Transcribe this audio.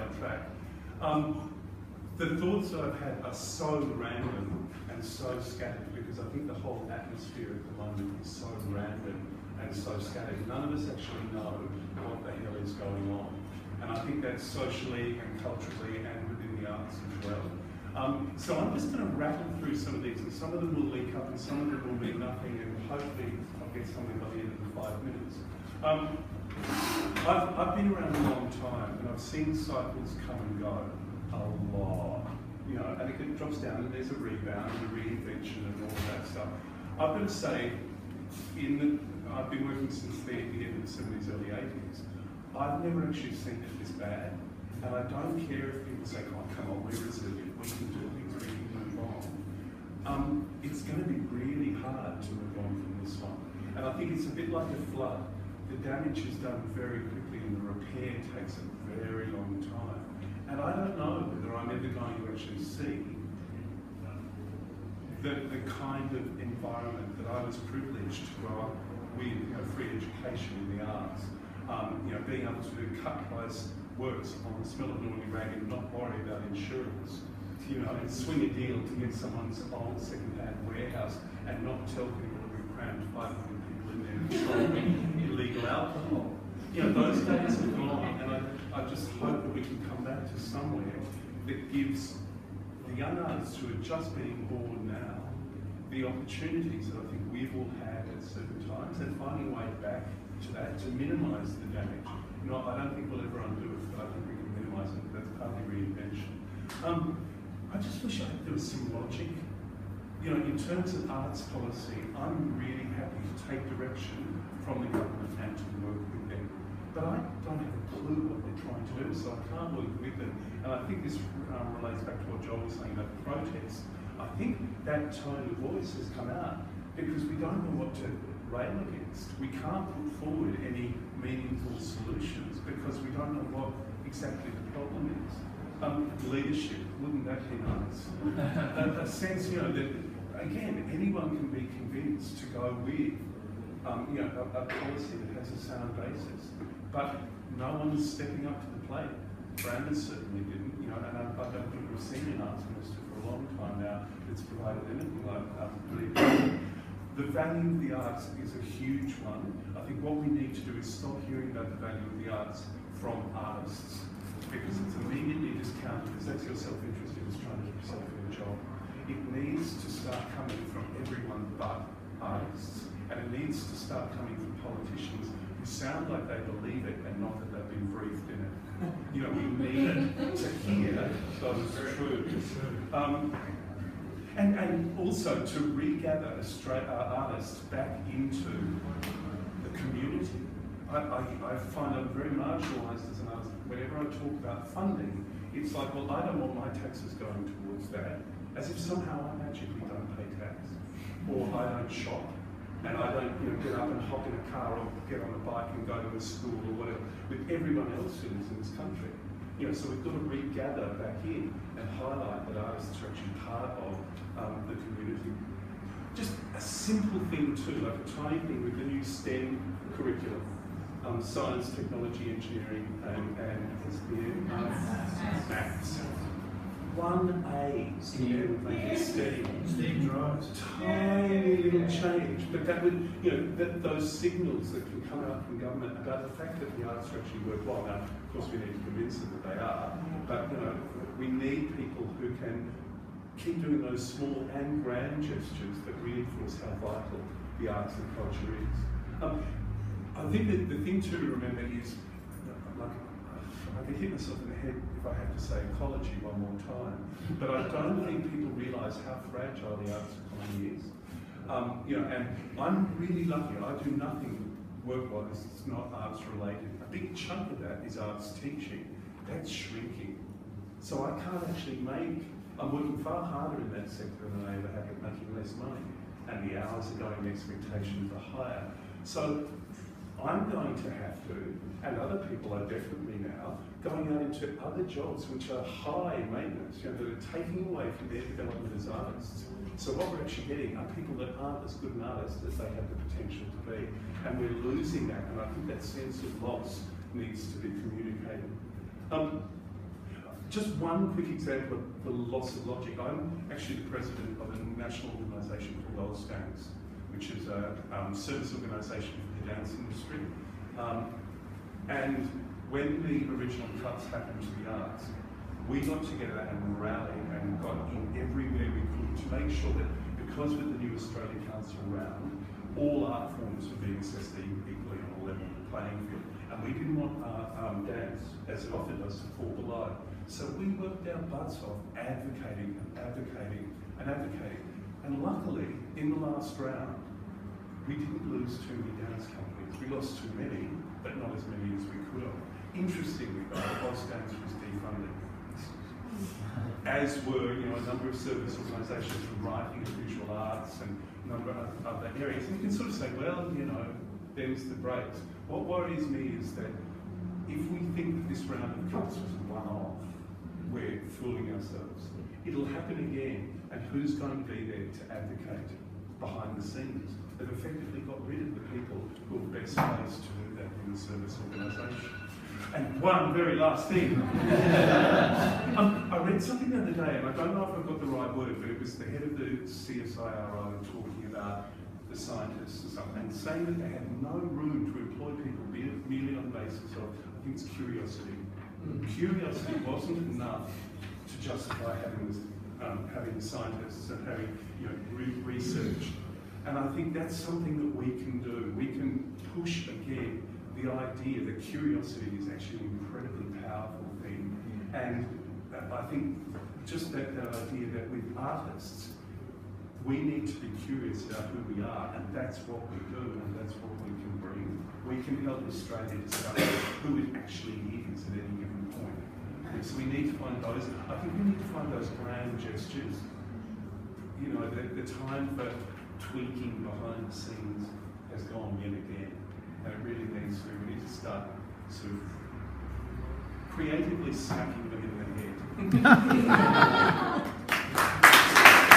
on track. The thoughts that I've had are so random and so scattered because I think the whole atmosphere at the moment is so random and so scattered. None of us actually know what the hell is going on. And I think that's socially and culturally and within the arts as well. So I'm just going to rattle through some of these, and some of them will link up and some of them will mean nothing, and hopefully I'll get something by the end of the 5 minutes. I've been around a long time and I've seen cycles come and go a lot, you know, and it drops down and there's a rebound and a reinvention and all of that stuff. I've got to say, I've been working since the end of the 70s, early 80s. I've never actually seen it this bad, and I don't care if people say, oh, come on, we're resilient, we can do things, we can move on. It's going to be really hard to move on from this one. And I think it's a bit like a flood. The damage is done very quickly and the repair takes a very long time. And I don't know whether I'm ever going to actually see the kind of environment that I was privileged to grow up with, you know, free education in the arts, you know, being able to do cut price works on the smell of an oily rag and not worry about insurance, you know, and swing a deal to get someone's old second-hand warehouse and not tell people that we've crammed 500 people in there and illegal alcohol. You know, those days are gone, and I just hope that we can come back to somewhere that gives the young artists who are just being born now the opportunities that I think we've all had at certain times, and finding a way back to that to minimise the damage. You know, I don't think we'll ever undo it, but I think we can minimise it. That's partly reinvention. I just wish there was some logic. You know, in terms of arts policy, I'm really happy to take direction from the government and to work with them. But I don't have a clue what they're trying to do, so I can't work with them. And I think this relates back to what Joel was saying about the protests. I think that tone of voice has come out because we don't know what to rail against. We can't put forward any meaningful solutions because we don't know what exactly the problem is. Leadership, wouldn't that be nice? A sense, you know, that again, anyone can be convinced to go with you know, a policy that has a sound basis, but no one's stepping up to the plate. Brandon certainly didn't, you know, and I don't think we've seen an arts minister for a long time now that's provided anything like the value of the arts is a huge one. I think what we need to do is stop hearing about the value of the arts from artists, because it's immediately discounted because that's your self-interest in just trying to keep yourself in a job. It needs to start coming from everyone but artists, and it needs to start coming from politicians who sound like they believe it and not that they've been briefed in it. You know, we need to hear those truths. And also to regather artists back into the community. I find I'm very marginalised as an artist. Whenever I talk about funding, it's like, well, I don't want my taxes going towards that, as if somehow I magically don't pay tax, or I don't shop, and I don't, you know, get up and hop in a car or get on a bike and go to a school or whatever with everyone else who lives in this country. You know, so we've got to regather back in and highlight that artists are actually part of the community. Just a simple thing too, like a tiny thing with the new STEM curriculum. Science, technology, engineering, and maths. 1A in STEM drives. Tiny little change, but that would, you know, those signals that can come out from government about the fact that the arts are actually worthwhile. Now, of course, we need to convince them that they are, but you know, we need people who can keep doing those small and grand gestures that reinforce how vital the arts and culture is. I think that the thing to remember is, like, I could hit myself in the head if I had to say ecology one more time, but I don't think people realise how fragile the arts economy is. You know, and I'm really lucky. I do nothing work-wise that's not arts related. A big chunk of that is arts teaching. That's shrinking. So I can't actually I'm working far harder in that sector than I ever have at making less money, and the hours are going, the expectations are higher. So I'm going to have to, and other people are definitely now, going out into other jobs which are high maintenance, you know, that are taking away from their development as artists. So what we're actually getting are people that aren't as good an artist as they have the potential to be. And we're losing that, and I think that sense of loss needs to be communicated. Just one quick example of the loss of logic. I'm actually the president of a national organisation called Stones, which is a service organisation for the dance industry. And when the original cuts happened to the arts, we got together and rallied and got in everywhere we could to make sure that, because with the new Australian Council around, all art forms were being assessed equally on a level playing field. And we didn't want dance, as it often does, to fall below. So we worked our butts off advocating and advocating and advocating. And luckily, in the last round, we didn't lose too many dance companies. We lost too many, but not as many as we could have. Interestingly, though, Dance was defunded, as were a number of service organisations for writing and visual arts and a number of other areas. And you can sort of say, well, there's the breaks. What worries me is that if we think that this round of cuts was a one-off, we're fooling ourselves. It'll happen again, and who's going to be there to advocate behind the scenes? They've effectively got rid of the people who are best placed to do that in the service organisation. And one very last thing. I read something the other day, and I don't know if I've got the right word, but it was the head of the CSIRO talking about the scientists and stuff, and saying that they had no room to employ people merely on the basis of, I think it's curiosity. Curiosity wasn't enough to justify having scientists and having research. And I think that's something that we can do. We can push again the idea that curiosity is actually an incredibly powerful thing. And I think just that idea that with artists, we need to be curious about who we are, and that's what we do, and that's what we can bring. We can help Australia discover who it actually is at any given point. And so we need to find those, I think we need to find those grand gestures. The time for tweaking behind the scenes has gone yet again. And it really needs to, we need to start sort of creatively smacking them in the head.